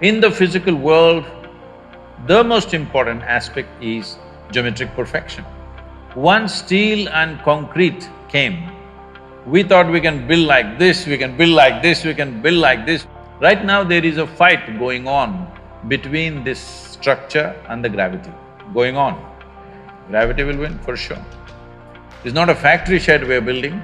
In the physical world, the most important aspect is geometric perfection. Once steel and concrete came, we thought we can build like this, we can build like this, we can build like this. Right now there is a fight going on between this structure and the gravity, going on. Gravity will win for sure. It's not a factory shed we're building,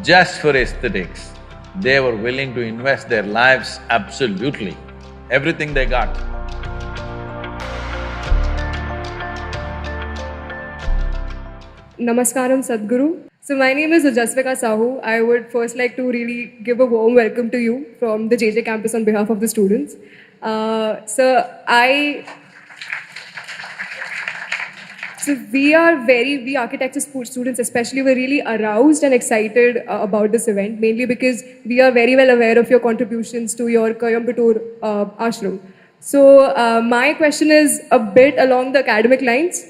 just for aesthetics. They were willing to invest their lives absolutely, everything they got. Namaskaram Sadhguru. So my name is Ujasvika Sahu. I would first like to really give a warm welcome to you from the JJ campus on behalf of the students. We architecture students especially, were really aroused and excited about this event, mainly because we are very well aware of your contributions to your Coimbatore ashram. So my question is a bit along the academic lines.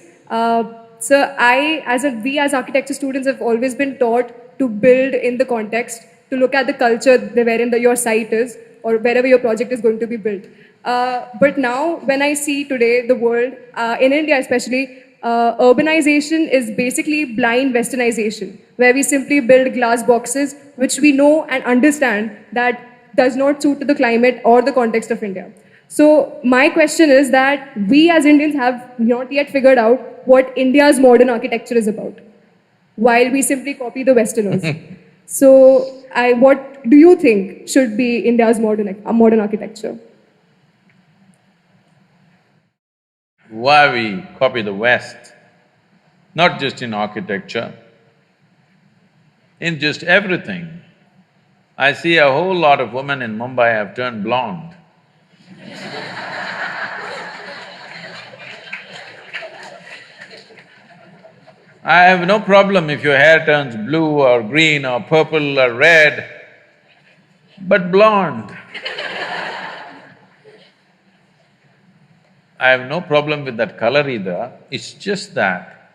We as architecture students have always been taught to build in the context, to look at the culture wherein your site is or wherever your project is going to be built. But now when I see today the world, in India especially, urbanization is basically blind westernization, where we simply build glass boxes which we know and understand that does not suit to the climate or the context of India. So my question is that we as Indians have not yet figured out what India's modern architecture is about, while we simply copy the Westerners. So what do you think should be India's modern architecture? Why we copy the West, not just in architecture, in just everything. I see a whole lot of women in Mumbai have turned blonde. I have no problem if your hair turns blue or green or purple or red, but blonde. I have no problem with that color either, it's just that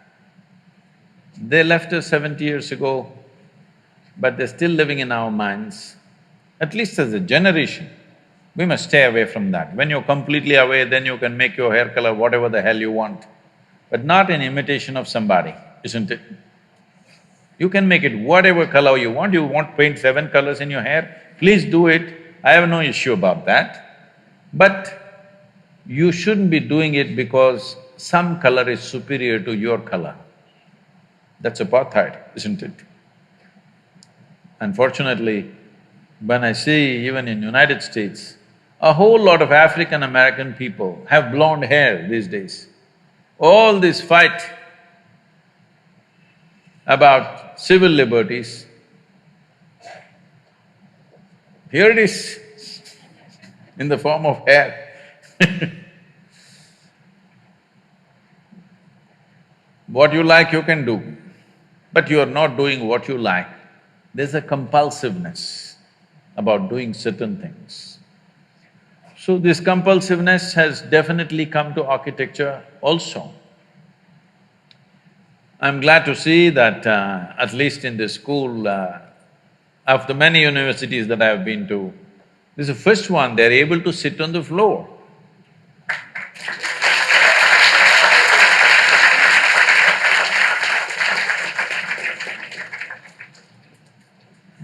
they left us 70 years ago, but they're still living in our minds. At least as a generation, we must stay away from that. When you're completely away, then you can make your hair color whatever the hell you want, but not in imitation of somebody, isn't it? You can make it whatever color you want to paint 7 colors in your hair, please do it, I have no issue about that. But you shouldn't be doing it because some color is superior to your color. That's apartheid, isn't it? Unfortunately, when I see even in United States, a whole lot of African American people have blonde hair these days. All this fight about civil liberties, here it is in the form of hair. What you like you can do, but you are not doing what you like. There's a compulsiveness about doing certain things. So this compulsiveness has definitely come to architecture also. I'm glad to see that at least in this school, of the many universities that I've been to, this is the first one, they're able to sit on the floor.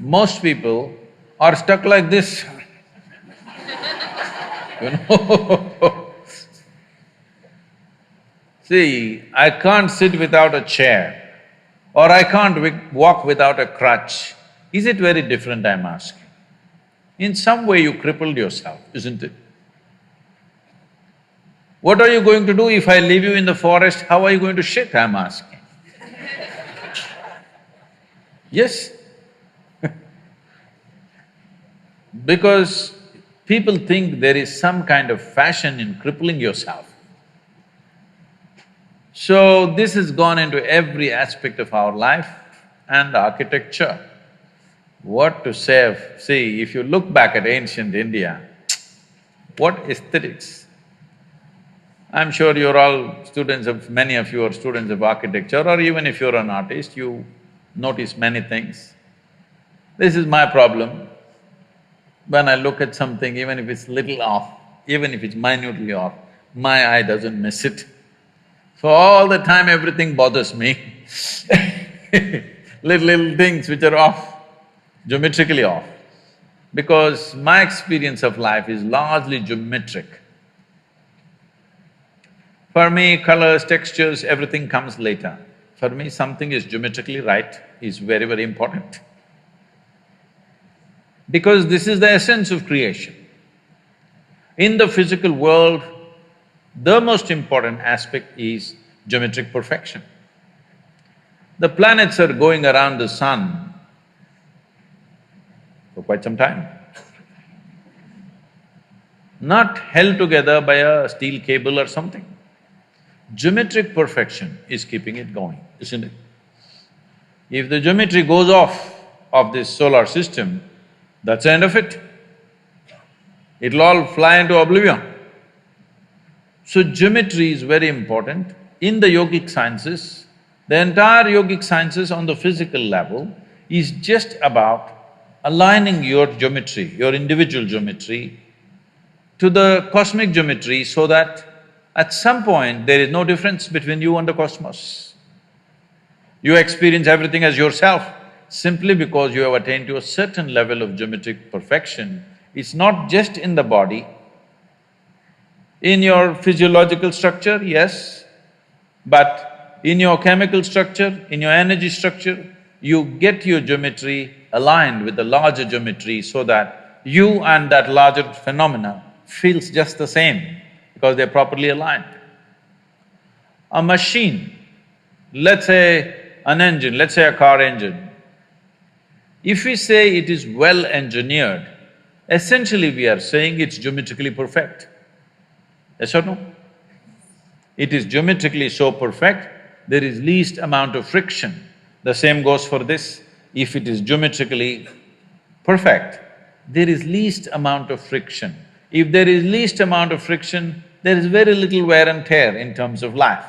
Most people are stuck like this, you know. See, I can't sit without a chair, or I can't walk without a crutch. Is it very different, I'm asking? In some way you crippled yourself, isn't it? What are you going to do if I leave you in the forest? How are you going to shit, I'm asking? Yes? Because people think there is some kind of fashion in crippling yourself. So this has gone into every aspect of our life and architecture. What to say of… See, if you look back at ancient India, what aesthetics! I'm sure you're all students of… many of you are students of architecture, or even if you're an artist, you notice many things. This is my problem. When I look at something, even if it's little off, even if it's minutely off, my eye doesn't miss it. So all the time everything bothers me little things which are off, geometrically off. Because my experience of life is largely geometric. For me, colors, textures, everything comes later. For me, something is geometrically right is very, very important. Because this is the essence of creation. In the physical world, the most important aspect is geometric perfection. The planets are going around the sun for quite some time, not held together by a steel cable or something. Geometric perfection is keeping it going, isn't it? If the geometry goes off of this solar system, that's the end of it. It'll all fly into oblivion. So geometry is very important. In the yogic sciences, the entire yogic sciences on the physical level is just about aligning your geometry, your individual geometry, to the cosmic geometry so that at some point there is no difference between you and the cosmos. You experience everything as yourself simply because you have attained to a certain level of geometric perfection. It's not just in the body, in your physiological structure, yes, but in your chemical structure, in your energy structure, you get your geometry aligned with the larger geometry so that you and that larger phenomena feels just the same because they're properly aligned. A machine, let's say an engine, let's say a car engine, if we say it is well engineered, essentially we are saying it's geometrically perfect. Yes or no? It is geometrically so perfect, there is least amount of friction. The same goes for this. If it is geometrically perfect, there is least amount of friction. If there is least amount of friction, there is very little wear and tear in terms of life.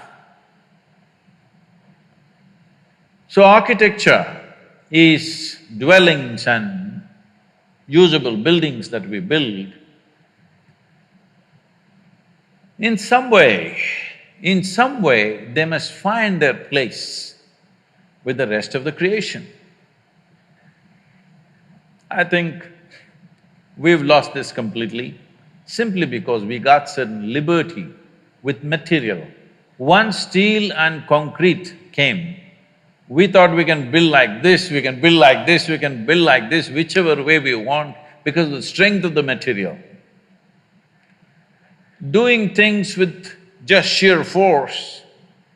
So architecture is dwellings and usable buildings that we build. In some way, they must find their place with the rest of the creation. I think we've lost this completely simply because we got certain liberty with material. Once steel and concrete came, we thought we can build like this, we can build like this, we can build like this, whichever way we want because of the strength of the material. Doing things with just sheer force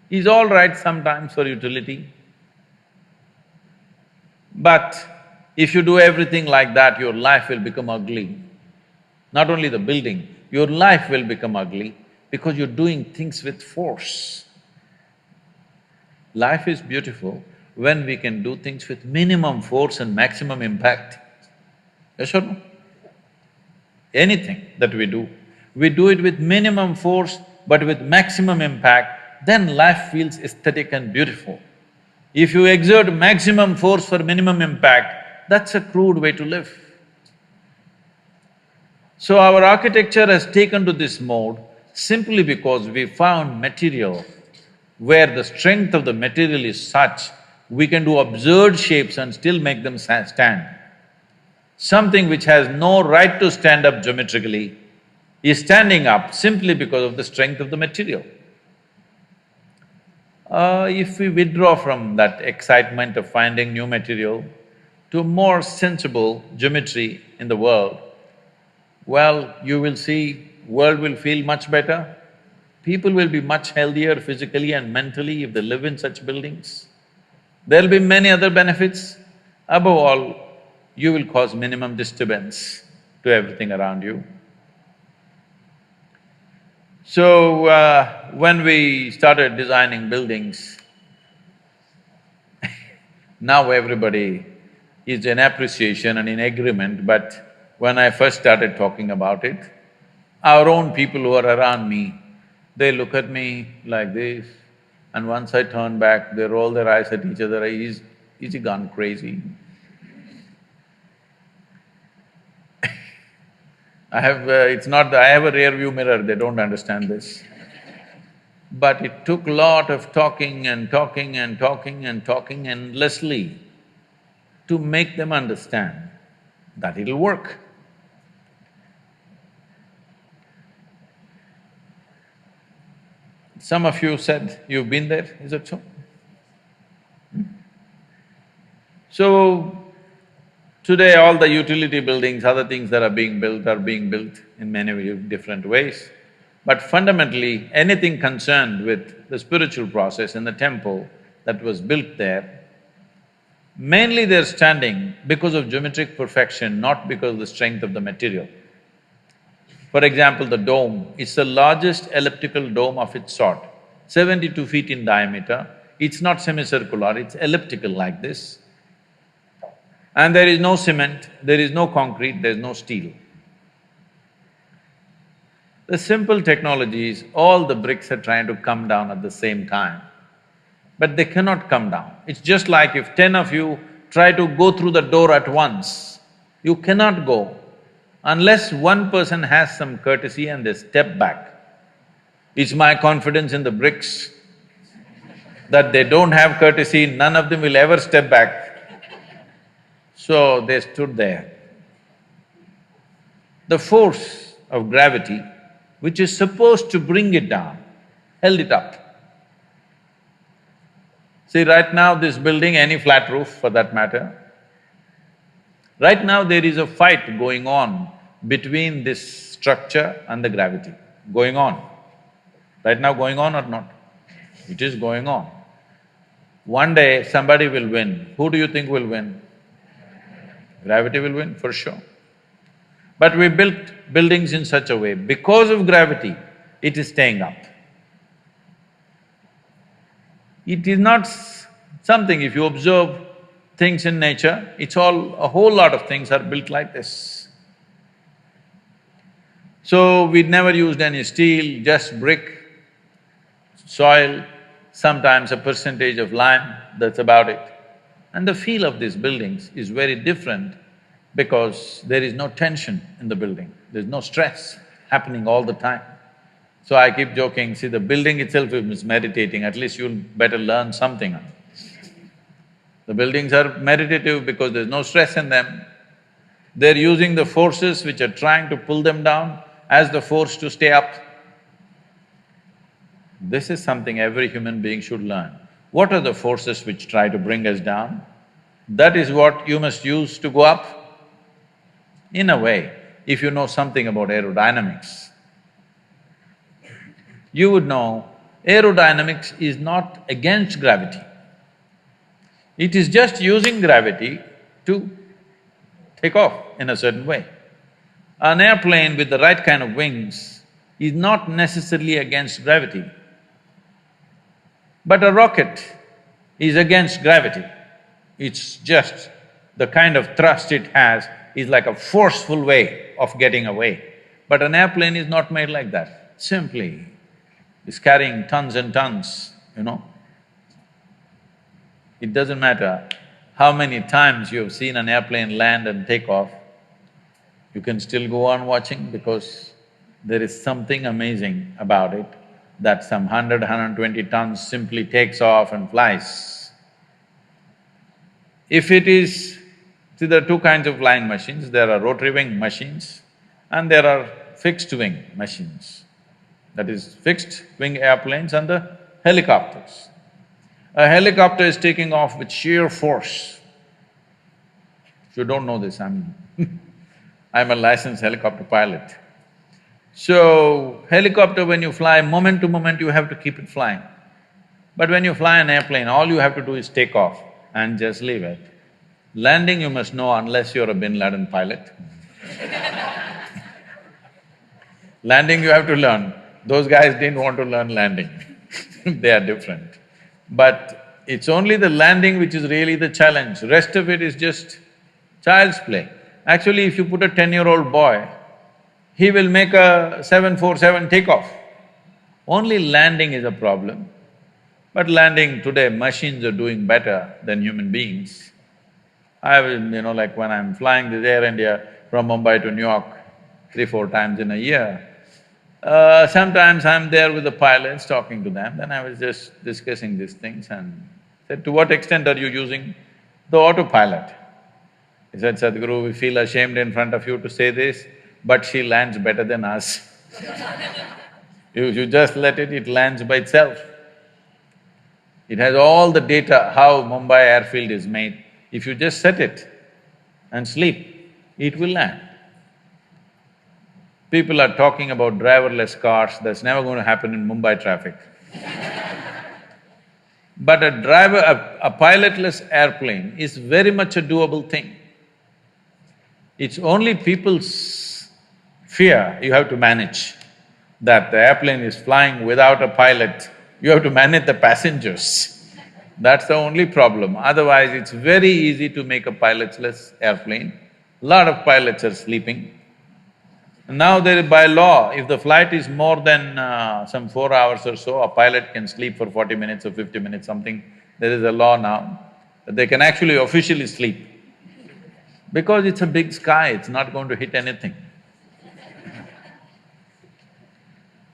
is all right sometimes for utility. But if you do everything like that, your life will become ugly. Not only the building, your life will become ugly because you're doing things with force. Life is beautiful when we can do things with minimum force and maximum impact. Yes or no? Anything that we do it with minimum force but with maximum impact, then life feels aesthetic and beautiful. If you exert maximum force for minimum impact, that's a crude way to live. So our architecture has taken to this mode simply because we found material where the strength of the material is such, we can do absurd shapes and still make them stand. Something which has no right to stand up geometrically is standing up simply because of the strength of the material. If we withdraw from that excitement of finding new material to a more sensible geometry in the world, well, you will see world will feel much better. People will be much healthier physically and mentally if they live in such buildings. There'll be many other benefits. Above all, you will cause minimum disturbance to everything around you. So, when we started designing buildings, now everybody is in appreciation and in agreement, but when I first started talking about it, our own people who are around me, they look at me like this, and once I turn back, they roll their eyes at each other, is he gone crazy? it's not… I have a rear view mirror, they don't understand this. But it took lot of talking and talking and talking and talking endlessly to make them understand that it'll work. Some of you said you've been there, is it so? So, today all the utility buildings, other things that are being built in many different ways. But fundamentally, anything concerned with the spiritual process in the temple that was built there, mainly they're standing because of geometric perfection, not because of the strength of the material. For example, the dome is the largest elliptical dome of its sort, 72 feet in diameter. It's not semicircular, it's elliptical like this. And there is no cement, there is no concrete, there's no steel. The simple technology is all the bricks are trying to come down at the same time, but they cannot come down. It's just like if 10 of you try to go through the door at once, you cannot go unless one person has some courtesy and they step back. It's my confidence in the bricks that they don't have courtesy, none of them will ever step back. So they stood there. The force of gravity, which is supposed to bring it down, held it up. See, right now this building, any flat roof for that matter, right now there is a fight going on between this structure and the gravity, going on. Right now going on or not? It is going on. One day somebody will win. Who do you think will win? Gravity will win, for sure. But we built buildings in such a way, because of gravity, it is staying up. It is not something… if you observe things in nature, it's all… a whole lot of things are built like this. So, we never used any steel, just brick, soil, sometimes a percentage of lime, that's about it. And the feel of these buildings is very different because there is no tension in the building, there's no stress happening all the time. So I keep joking, see, the building itself is meditating, at least you'll better learn something. The buildings are meditative because there's no stress in them. They're using the forces which are trying to pull them down as the force to stay up. This is something every human being should learn. What are the forces which try to bring us down? That is what you must use to go up. In a way, if you know something about aerodynamics, you would know aerodynamics is not against gravity. It is just using gravity to take off in a certain way. An airplane with the right kind of wings is not necessarily against gravity. But a rocket is against gravity. It's just the kind of thrust it has is like a forceful way of getting away. But an airplane is not made like that, simply is carrying tons and tons, you know. It doesn't matter how many times you have seen an airplane land and take off, you can still go on watching because there is something amazing about it that some 100, 120 tons simply takes off and flies. If it is… see, there are two kinds of flying machines, there are rotary wing machines and there are fixed wing machines. That is, fixed wing airplanes and the helicopters. A helicopter is taking off with sheer force. If you don't know this, I'm a licensed helicopter pilot. So, helicopter when you fly, moment to moment you have to keep it flying. But when you fly an airplane, all you have to do is take off and just leave it. Landing you must know unless you're a Bin Laden pilot. Landing you have to learn. Those guys didn't want to learn landing they are different. But it's only the landing which is really the challenge, rest of it is just child's play. Actually, if you put a 10-year-old boy, he will make a 747 takeoff. Only landing is a problem. But landing today, machines are doing better than human beings. I will… like when I'm flying this Air India from Mumbai to New York, 3, 4 times in a year. Sometimes I'm there with the pilots talking to them, then I was just discussing these things and said, to what extent are you using the autopilot? He said, Sadhguru, we feel ashamed in front of you to say this, but she lands better than us. You just let it lands by itself. It has all the data how Mumbai airfield is made. If you just set it and sleep, it will land. People are talking about driverless cars, that's never going to happen in Mumbai traffic. But a pilotless airplane is very much a doable thing. It's only people's fear you have to manage, that the airplane is flying without a pilot, you have to manage the passengers. That's the only problem. Otherwise, it's very easy to make a pilotless airplane. Lot of pilots are sleeping. Now by law, if the flight is more than some 4 hours or so, a pilot can sleep for 40 minutes or 50 minutes, something. There is a law now that they can actually officially sleep. Because it's a big sky, it's not going to hit anything.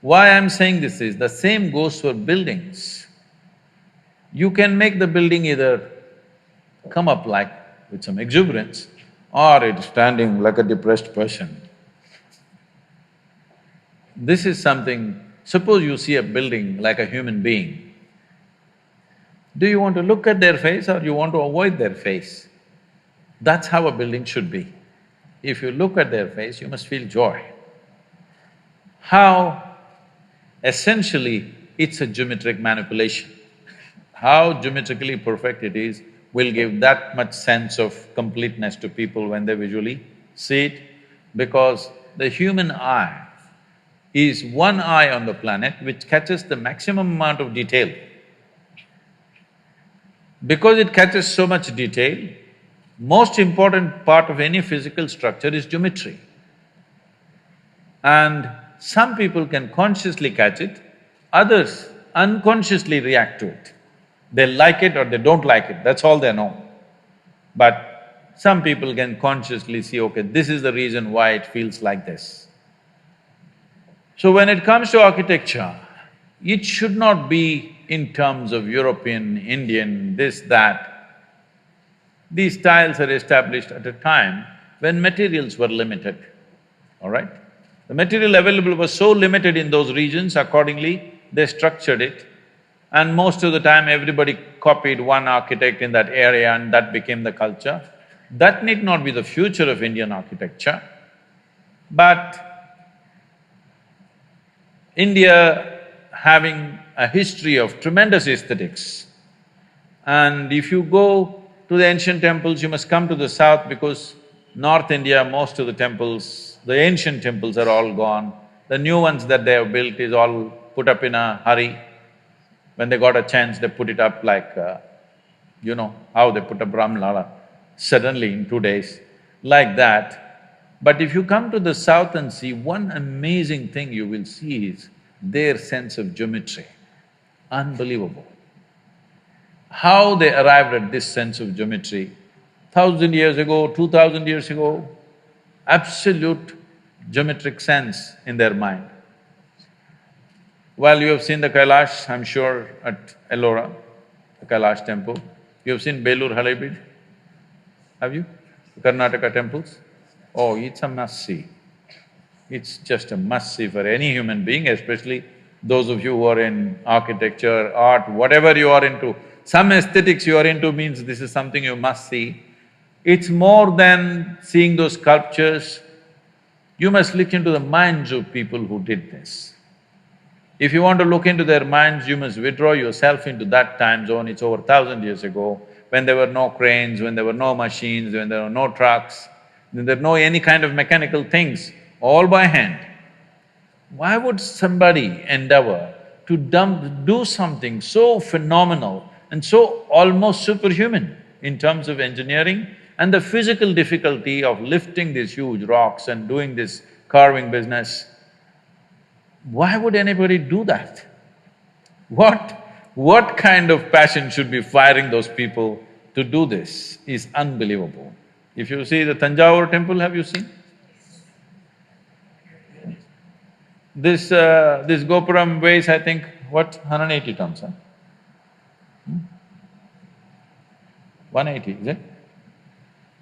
Why I'm saying this is, the same goes for buildings. You can make the building either come up like with some exuberance, or it's standing like a depressed person. This is something… suppose you see a building like a human being, do you want to look at their face or you want to avoid their face? That's how a building should be. If you look at their face, you must feel joy. How… essentially, it's a geometric manipulation. How geometrically perfect it is will give that much sense of completeness to people when they visually see it, because the human eye is one eye on the planet which catches the maximum amount of detail. Because it catches so much detail, most important part of any physical structure is geometry. And some people can consciously catch it, others unconsciously react to it. They like it or they don't like it, that's all they know. But some people can consciously see, okay, this is the reason why it feels like this. So when it comes to architecture, it should not be in terms of European, Indian, this, that. These styles are established at a time when materials were limited, all right? The material available was so limited in those regions, accordingly they structured it, and most of the time everybody copied one architect in that area and that became the culture. That need not be the future of Indian architecture, but India having a history of tremendous aesthetics, and if you go to the ancient temples, you must come to the south because North India, most of the temples, the ancient temples are all gone. The new ones that they have built is all put up in a hurry. When they got a chance, they put it up like, you know, how they put up Ramlala, suddenly in 2 days, like that. But if you come to the south and see, one amazing thing you will see is their sense of geometry, unbelievable. How they arrived at this sense of geometry, 1,000 years ago, 2,000 years ago, absolute geometric sense in their mind. Well, you have seen the Kailash, I'm sure, at Ellora, the Kailash temple. You have seen Belur Halebeedu, have you? The Karnataka temples? Oh, it's a must-see. It's just a must-see for any human being, especially those of you who are in architecture, art, whatever you are into. Some aesthetics you are into means this is something you must see. It's more than seeing those sculptures, you must look into the minds of people who did this. If you want to look into their minds, you must withdraw yourself into that time zone. It's over 1,000 years ago, when there were no cranes, when there were no machines, when there were no trucks, when there were no any kind of mechanical things, all by hand. Why would somebody endeavor to do something so phenomenal and so almost superhuman in terms of engineering and the physical difficulty of lifting these huge rocks and doing this carving business? Why would anybody do that? What kind of passion should be firing those people to do this is unbelievable. If you see the Tanjavur temple, have you seen? This Gopuram weighs, I think, what, 180 tons, huh? 180, is it?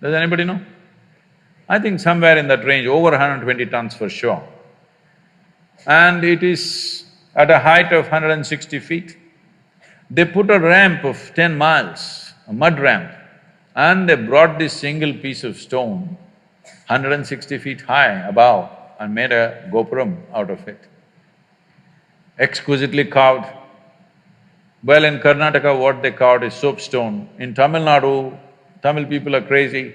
Does anybody know? I think somewhere in that range, over 120 tons for sure. And it is at a height of 160 feet. They put a ramp of 10 miles, a mud ramp, and they brought this single piece of stone, 160 feet high above, and made a gopuram out of it. Exquisitely carved. Well, in Karnataka, what they carved is soapstone. In Tamil Nadu, Tamil people are crazy.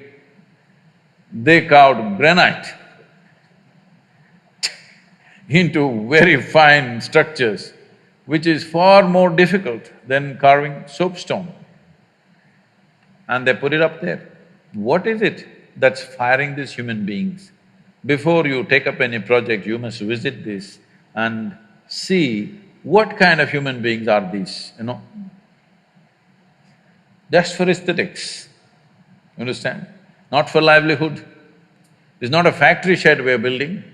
They carved granite into very fine structures, which is far more difficult than carving soapstone. And they put it up there. What is it that's firing these human beings? Before you take up any project, you must visit this and see what kind of human beings are these, you know? Just for aesthetics, you understand? Not for livelihood. It's not a factory shed we're building,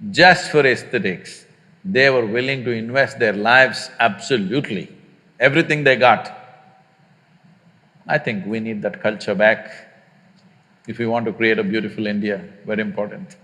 just for aesthetics. They were willing to invest their lives absolutely, everything they got. I think we need that culture back if we want to create a beautiful India, very important.